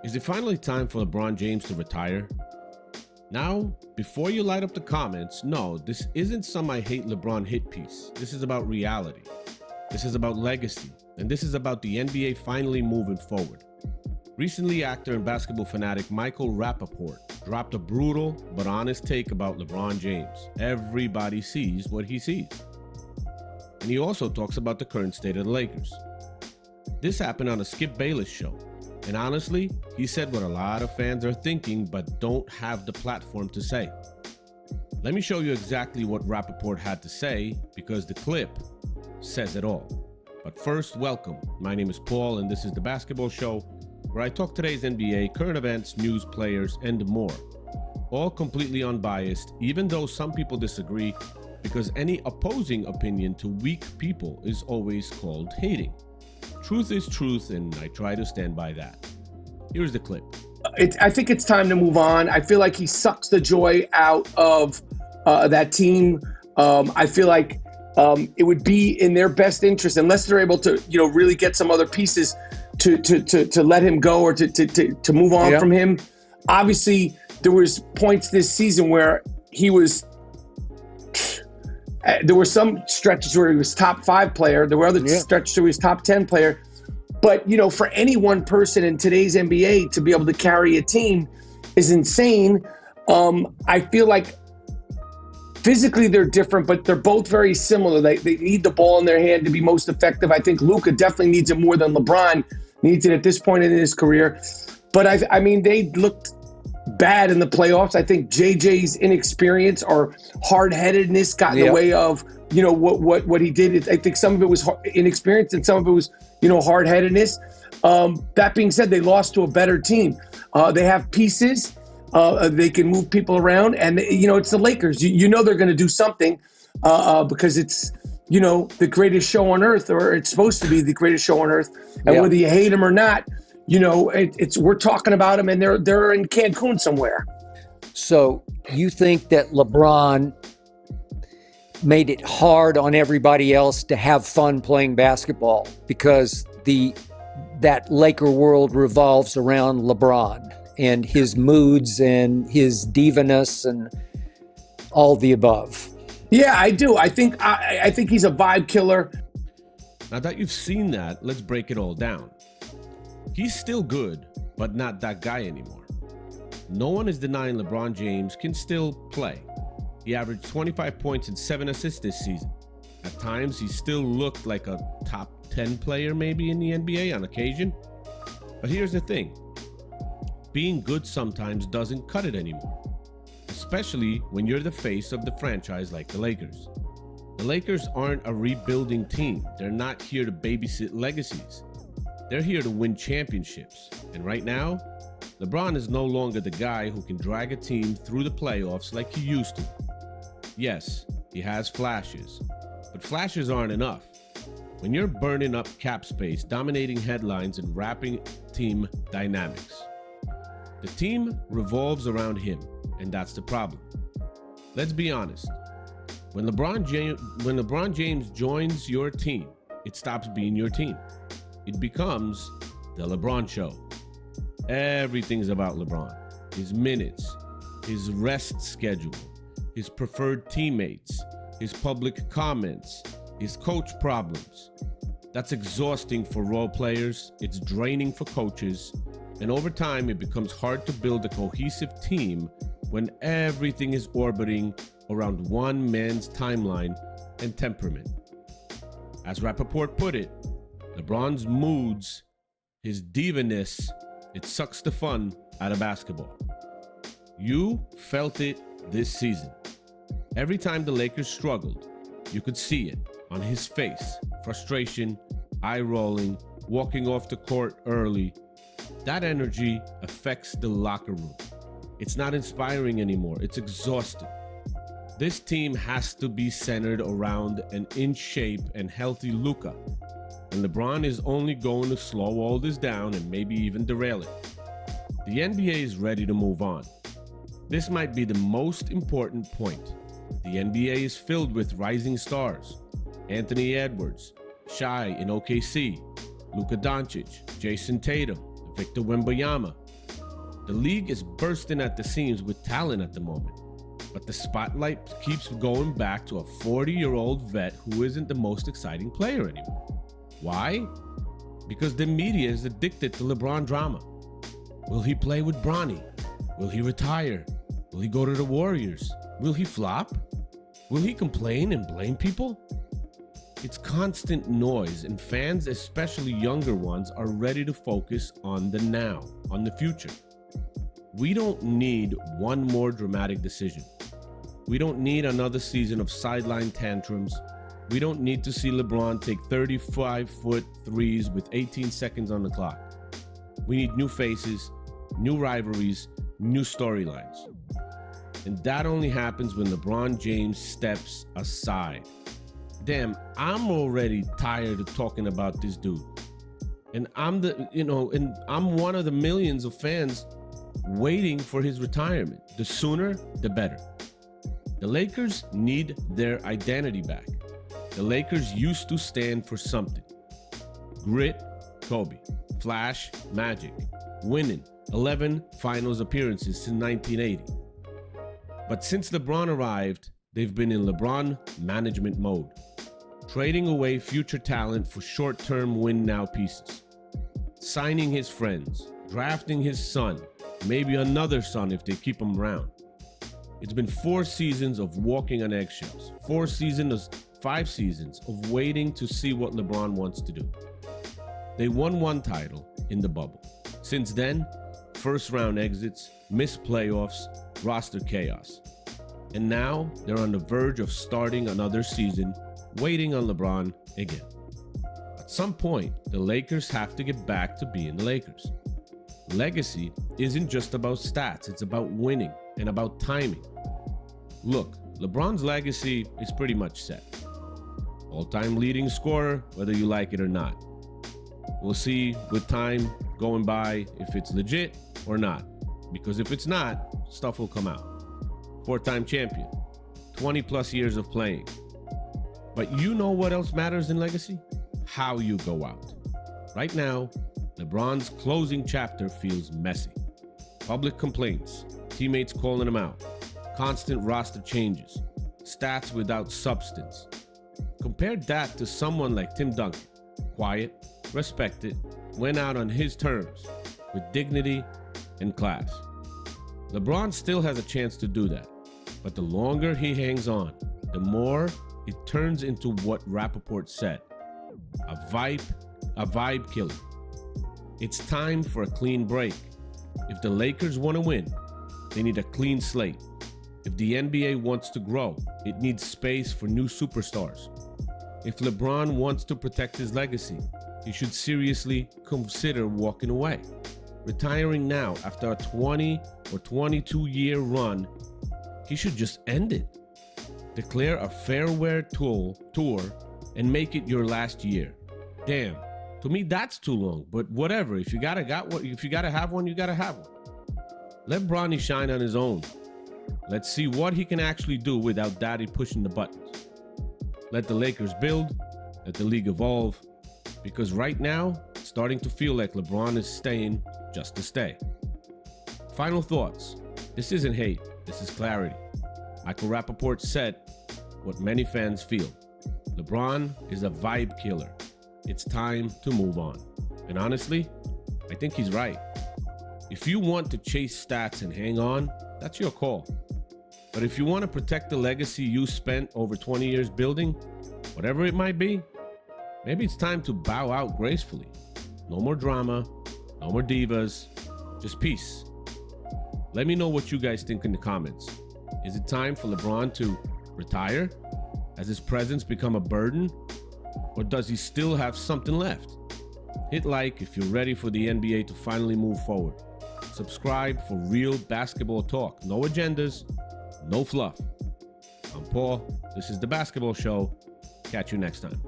Is it finally time for LeBron James to retire? Now, before you light up the comments, no, this isn't some I hate LeBron hit piece. This is about reality. This is about legacy. And this is about the NBA finally moving forward. Recently, actor and basketball fanatic Michael Rappaport dropped a brutal but honest take about LeBron James. Everybody sees what he sees. And he also talks about the current state of the Lakers. This happened on a Skip Bayless show. And honestly, he said what a lot of fans are thinking but don't have the platform to say. Let me show you exactly what Rappaport had to say because the clip says it all. But first, welcome. My name is Paul and this is The Basketball Show, where I talk today's NBA, current events, news, players, and more. All completely unbiased, even though some people disagree, because any opposing opinion to weak people is always called hating. Truth is truth, and I try to stand by that. Here's the clip. I think it's time to move on. I feel like he sucks the joy out of that team. I feel like it would be in their best interest, unless they're able to, really get some other pieces to let him go or to move on from him. Obviously, there was points this season where he was. There were some stretches where he was top 5 player. There were other stretches where he was top 10 player. But, for any one person in today's NBA to be able to carry a team is insane. I feel like physically they're different, but they're both very similar. They need the ball in their hand to be most effective. I think Luka definitely needs it more than LeBron needs it at this point in his career. But, I mean, they looked bad in the playoffs. I think JJ's inexperience or hard-headedness got in the way of, what he did. I think some of it was inexperience and some of it was, hard-headedness. That being said, they lost to a better team. They have pieces. They can move people around. And, it's the Lakers. They're going to do something because it's, the greatest show on earth, or it's supposed to be the greatest show on earth. And whether you hate them or not, we're talking about them, and they're in Cancun somewhere. So you think that LeBron made it hard on everybody else to have fun playing basketball because that Laker world revolves around LeBron and his moods and his divaness and all the above? Yeah, I do. I think he's a vibe killer. Now that you've seen that, let's break it all down. He's still good, but not that guy anymore. No one is denying LeBron James can still play. He averaged 25 points and 7 assists this season. At times, he still looked like a top 10 player maybe in the NBA on occasion. But here's the thing. Being good sometimes doesn't cut it anymore. Especially when you're the face of the franchise like the Lakers. The Lakers aren't a rebuilding team. They're not here to babysit legacies. They're here to win championships. And right now, LeBron is no longer the guy who can drag a team through the playoffs like he used to. Yes, he has flashes, but flashes aren't enough. When you're burning up cap space, dominating headlines, and wrapping team dynamics, the team revolves around him, and that's the problem. Let's be honest. When LeBron James joins your team, it stops being your team. It becomes the LeBron Show. Everything's about LeBron. His minutes, his rest schedule, his preferred teammates, his public comments, his coach problems. That's exhausting for role players. It's draining for coaches. And over time, it becomes hard to build a cohesive team when everything is orbiting around one man's timeline and temperament. As Rappaport put it, LeBron's moods, his divaness, it sucks the fun out of basketball. You felt it this season. Every time the Lakers struggled, you could see it on his face. Frustration, eye rolling, walking off the court early. That energy affects the locker room. It's not inspiring anymore. It's exhausting. This team has to be centered around an in-shape and healthy Luka. And LeBron is only going to slow all this down and maybe even derail it. The NBA is ready to move on. This might be the most important point. The NBA is filled with rising stars. Anthony Edwards, Shai in OKC, Luka Doncic, Jason Tatum, Victor Wembanyama. The league is bursting at the seams with talent at the moment, but the spotlight keeps going back to a 40-year-old vet who isn't the most exciting player anymore. Why? Because the media is addicted to LeBron drama. Will he play with Bronny? Will he retire? Will he go to the Warriors? Will he flop? Will he complain and blame people? It's constant noise, and fans, especially younger ones, are ready to focus on the now, on the future. We don't need one more dramatic decision. We don't need another season of sideline tantrums. We don't need to see LeBron take 35-foot threes with 18 seconds on the clock. We need new faces, new rivalries, new storylines. And that only happens when LeBron James steps aside. Damn, I'm already tired of talking about this dude. And I'm one of the millions of fans waiting for his retirement. The sooner, the better. The Lakers need their identity back. The Lakers used to stand for something. Grit, Kobe. Flash, Magic. Winning 11 finals appearances since 1980. But since LeBron arrived, they've been in LeBron management mode, trading away future talent for short-term win-now pieces, signing his friends, drafting his son, maybe another son if they keep him around. It's been 4 seasons of walking on eggshells, 5 seasons of waiting to see what LeBron wants to do. They won 1 title in the bubble. Since then, first-round exits, missed playoffs, roster chaos. And now they're on the verge of starting another season, waiting on LeBron again. At some point, the Lakers have to get back to being the Lakers. Legacy isn't just about stats, it's about winning and about timing. Look, LeBron's legacy is pretty much set. All-time leading scorer, whether you like it or not. We'll see with time going by if it's legit or not. Because if it's not, stuff will come out. 4-time champion, 20 plus years of playing. But you know what else matters in legacy? How you go out. Right now, LeBron's closing chapter feels messy. Public complaints, teammates calling him out, constant roster changes, stats without substance. Compare that to someone like Tim Duncan, quiet, respected, went out on his terms, with dignity and class. LeBron still has a chance to do that, but the longer he hangs on, the more it turns into what Rappaport said, a vibe killer. It's time for a clean break. If the Lakers want to win, they need a clean slate. If the NBA wants to grow, it needs space for new superstars. If LeBron wants to protect his legacy, he should seriously consider walking away. Retiring now after a 20 or 22-year run, he should just end it. Declare a farewell tour and make it your last year. Damn, to me that's too long, but whatever. If you gotta have one, you gotta have one. Let Bronny shine on his own. Let's see what he can actually do without Daddy pushing the buttons. Let the Lakers build, let the league evolve, because right now, it's starting to feel like LeBron is staying just to stay. Final thoughts. This isn't hate, this is clarity. Michael Rappaport said what many fans feel. LeBron is a vibe killer. It's time to move on. And honestly, I think he's right. If you want to chase stats and hang on, that's your call. But if you want to protect the legacy you spent over 20 years building, whatever it might be, maybe it's time to bow out gracefully. No more drama, no more divas, just peace. Let me know what you guys think in the comments. Is it time for LeBron to retire? Has his presence become a burden? Or does he still have something left? Hit like if you're ready for the NBA to finally move forward. Subscribe for real basketball talk. No agendas, no fluff. I'm Paul. This is The Basketball Show. Catch you next time.